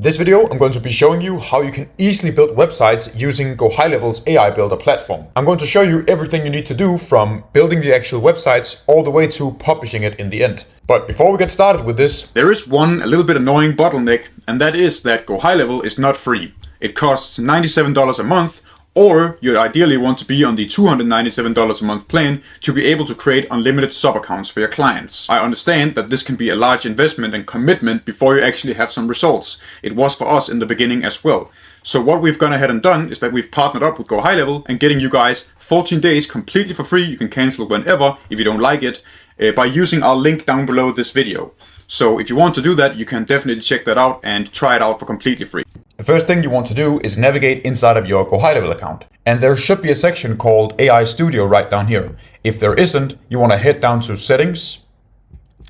This video, I'm going to be showing you how you can easily build websites using GoHighLevel's AI Builder platform. I'm going to show you everything you need to do from building the actual websites all the way to publishing it in the end. But before we get started with this, there is one a little bit annoying bottleneck, and that is that GoHighLevel is not free. It costs $97 a month, or you'd ideally want to be on the $297 a month plan to be able to create unlimited sub-accounts for your clients. I understand that this can be a large investment and commitment before you actually have some results. It was for us in the beginning as well. So what we've gone ahead and done is that we've partnered up with GoHighLevel and getting you guys 14 days completely for free. You can cancel whenever if you don't like it by using our link down below this video. So if you want to do that, you can definitely check that out and try it out for completely free. The first thing you want to do is navigate inside of your GoHighLevel account. And there should be a section called AI Studio right down here. If there isn't, you want to head down to Settings,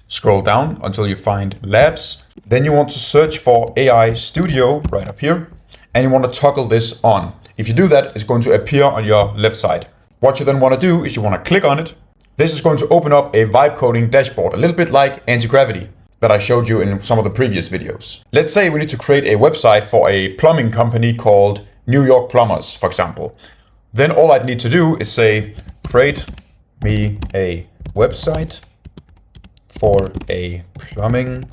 scroll down until you find Labs. Then you want to search for AI Studio right up here. And you want to toggle this on. If you do that, it's going to appear on your left side. What you then want to do is you want to click on it. This is going to open up a vibe coding dashboard, a little bit like anti-gravity that I showed you in some of the previous videos. Let's say we need to create a website for a plumbing company called New York Plumbers, for example. Then all I'd need to do is say, create me a website for a plumbing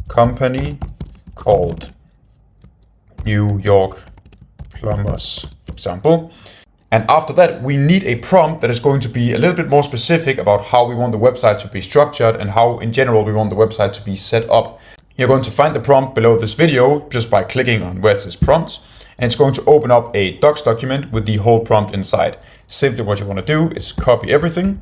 company called New York Plumbers, for example. And after that, we need a prompt that is going to be a little bit more specific about how we want the website to be structured and how in general we want the website to be set up. You're going to find the prompt below this video just by clicking on where it says prompts, and it's going to open up a docs document with the whole prompt inside. Simply what you want to do is copy everything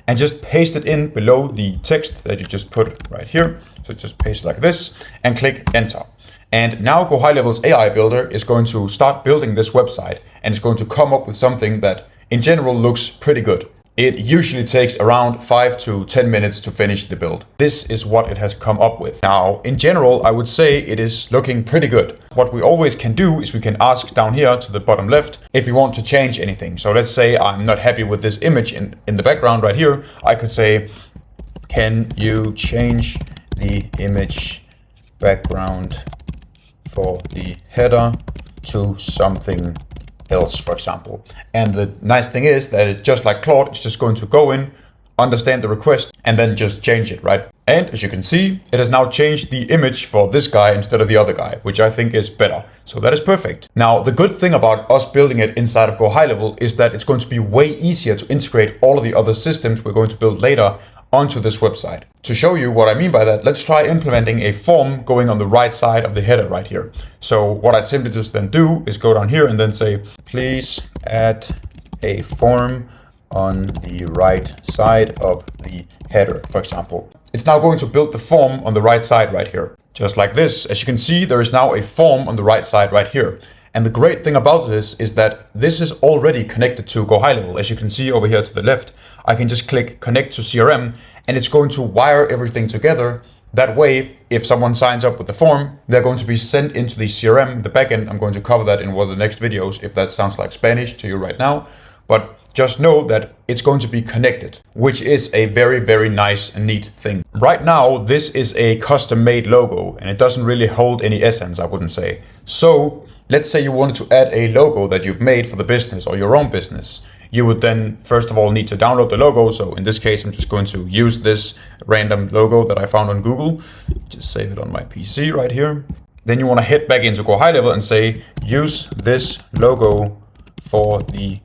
and just paste it in below the text that you just put right here. So just paste it like this and click enter. And now GoHighLevel's AI Builder is going to start building this website, and it's going to come up with something that in general looks pretty good. It usually takes around 5 to 10 minutes to finish the build. This is what it has come up with. Now, in general, I would say it is looking pretty good. What we always can do is we can ask down here to the bottom left if we want to change anything. So let's say I'm not happy with this image in the background right here. I could say, can you change the image background for the header to something else, for example. And the nice thing is that it, just like Claude, it's just going to go in, understand the request, and then just change it, right? And as you can see, it has now changed the image for this guy instead of the other guy, which I think is better. So that is perfect. Now, the good thing about us building it inside of GoHighLevel is that it's going to be way easier to integrate all of the other systems we're going to build later onto this website. To show you what I mean by that, let's try implementing a form going on the right side of the header right here. So what I simply just then do is go down here and then say, please add a form on the right side of the header, for example. It's now going to build the form on the right side right here. Just like this. As you can see, there is now a form on the right side right here. And the great thing about this is that this is already connected to GoHighLevel. As you can see over here to the left, I can just click connect to CRM and it's going to wire everything together. That way, if someone signs up with the form, they're going to be sent into the CRM, the backend. I'm going to cover that in one of the next videos if that sounds like Spanish to you right now. But just know that it's going to be connected, which is a very, very nice and neat thing. Right now, this is a custom-made logo and it doesn't really hold any essence, I wouldn't say. So let's say you wanted to add a logo that you've made for the business or your own business. You would then first of all need to download the logo. So in this case, I'm just going to use this random logo that I found on Google. Just save it on my PC right here. Then you want to head back into GoHighLevel and say, use this logo for the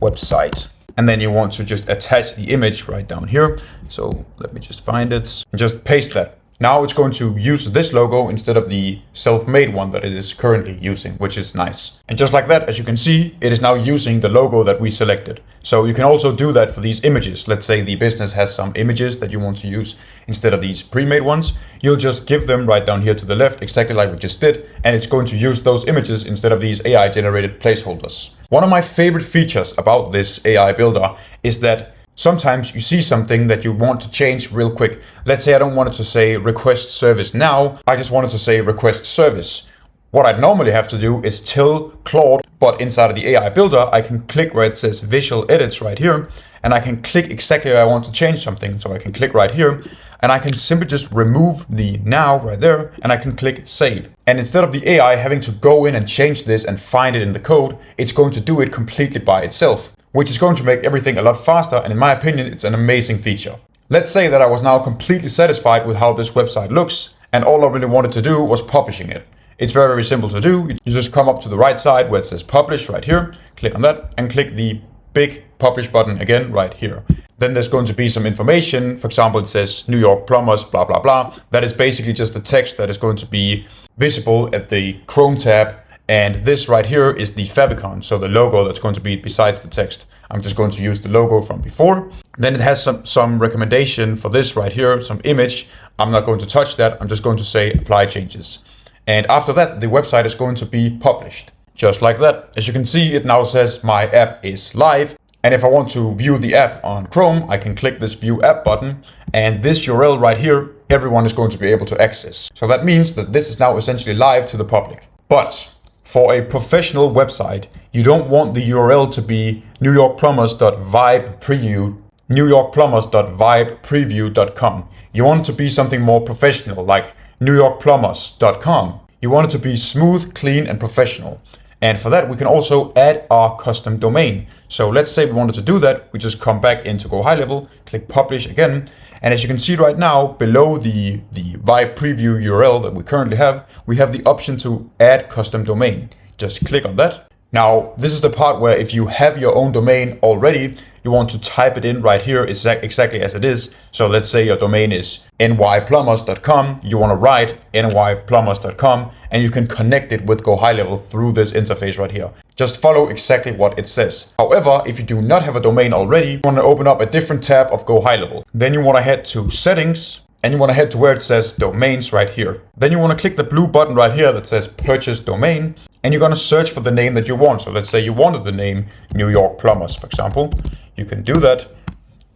website. And then you want to just attach the image right down here. So let me just find it and just paste that. Now it's going to use this logo instead of the self-made one that it is currently using, which is nice. And just like that, as you can see, it is now using the logo that we selected. So you can also do that for these images. Let's say the business has some images that you want to use instead of these pre-made ones. You'll just give them right down here to the left, exactly like we just did. And it's going to use those images instead of these AI-generated placeholders. One of my favorite features about this AI builder is that sometimes you see something that you want to change real quick. Let's say I don't want it to say request service now. I just wanted to say request service. What I'd normally have to do is tell Claude, but inside of the AI builder, I can click where it says visual edits right here, and I can click exactly where I want to change something. So I can click right here. and I can simply just remove the now right there, and I can click save. And instead of the AI having to go in and change this and find it in the code, it's going to do it completely by itself, which is going to make everything a lot faster, and in my opinion, it's an amazing feature. Let's say that I was now completely satisfied with how this website looks, and all I really wanted to do was publishing it. It's very, very simple to do. You just come up to the right side where it says publish right here, click on that, and click the big publish button again right here. Then there's going to be some information. For example, it says New York plumbers, blah, blah, blah. That is basically just the text that is going to be visible at the Chrome tab. And this right here is the favicon, so the logo that's going to be besides the text. I'm just going to use the logo from before. Then it has some recommendation for this right here, some image. I'm not going to touch that. I'm just going to say apply changes. And after that, the website is going to be published. Just like that. As you can see, it now says my app is live. And if I want to view the app on Chrome, I can click this view app button, and this URL right here, everyone is going to be able to access. So that means that this is now essentially live to the public. But for a professional website, you don't want the URL to be newyorkplumbers.vibepreview.com. You want it to be something more professional, like newyorkplumbers.com. You want it to be smooth, clean, and professional. And for that, we can also add our custom domain. So let's say we wanted to do that. We just come back into GoHighLevel, click publish again. And as you can see right now, below the Vibe Preview URL that we currently have, we have the option to add custom domain. Just click on that. Now, this is the part where if you have your own domain already, you want to type it in right here exactly as it is. So let's say your domain is nyplumbers.com. You want to write nyplumbers.com, and you can connect it with GoHighLevel through this interface right here. Just follow exactly what it says. However, if you do not have a domain already, you want to open up a different tab of GoHighLevel. Then you want to head to settings, and you want to head to where it says domains right here. Then you want to click the blue button right here that says purchase domain, and you're going to search for the name that you want. So let's say you wanted the name New York Plumbers, for example. You can do that,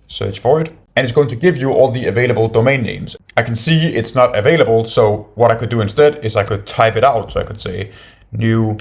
search for it, and it's going to give you all the available domain names. I can see it's not available, so what I could do instead is I could type it out. So I could say New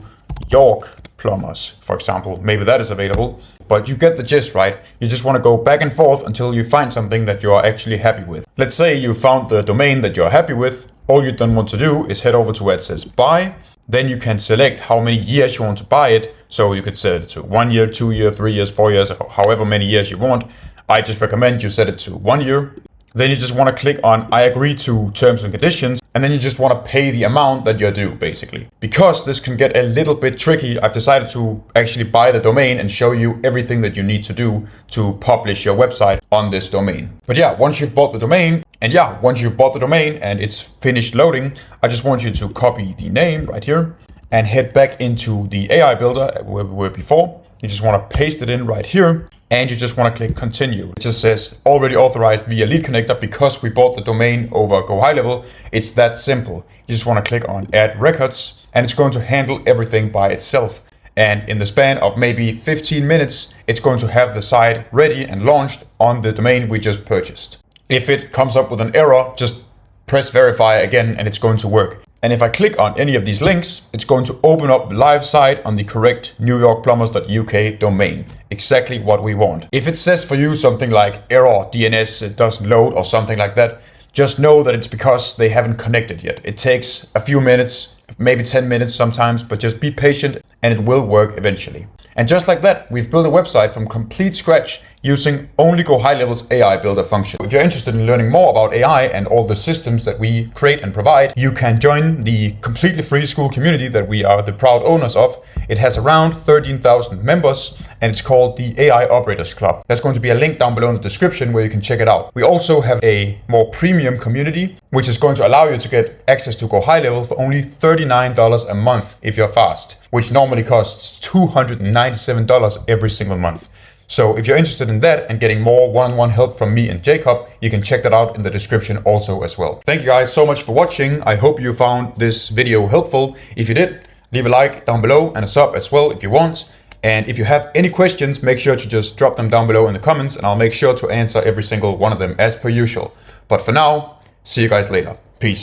York Plumbers, for example. Maybe that is available, but you get the gist, right? You just want to go back and forth until you find something that you are actually happy with. Let's say you found the domain that you're happy with. All you then want to do is head over to where it says buy. Then you can select how many years you want to buy it. So you could set it to 1 year, 2 years, 3 years, 4 years, however many years you want. I just recommend you set it to 1 year. Then you just want to click on I agree to terms and conditions, and then you just want to pay the amount that you're due, basically. Because this can get a little bit tricky, I've decided to actually buy the domain and show you everything that you need to do to publish your website on this domain. But yeah, once you've bought the domain, and it's finished loading, I just want you to copy the name right here and head back into the AI builder where we were before. You just want to paste it in right here, and you just want to click continue. It just says already authorized via lead connector because we bought the domain over GoHighLevel. It's that simple. You just want to click on add records, and it's going to handle everything by itself. And in the span of maybe 15 minutes, it's going to have the site ready and launched on the domain we just purchased. If it comes up with an error, just press verify again and it's going to work. And if I click on any of these links, it's going to open up the live site on the correct newyorkplumbers.uk domain. Exactly what we want. If it says for you something like error, DNS, it doesn't load or something like that, just know that it's because they haven't connected yet. It takes a few minutes, maybe 10 minutes sometimes, but just be patient and it will work eventually. And just like that, we've built a website from complete scratch using only GoHighLevel's AI Builder function. If you're interested in learning more about AI and all the systems that we create and provide, you can join the completely free school community that we are the proud owners of. It has around 13,000 members and it's called the AI Operators Club. There's going to be a link down below in the description where you can check it out. We also have a more premium community, which is going to allow you to get access to GoHighLevel for only $39 a month if you're fast, which normally costs $297 every single month. So if you're interested in that and getting more one-on-one help from me and Jacob, you can check that out in the description also as well. Thank you guys so much for watching. I hope you found this video helpful. If you did, leave a like down below and a sub as well if you want. And if you have any questions, make sure to just drop them down below in the comments and I'll make sure to answer every single one of them as per usual. But for now, see you guys later. Peace.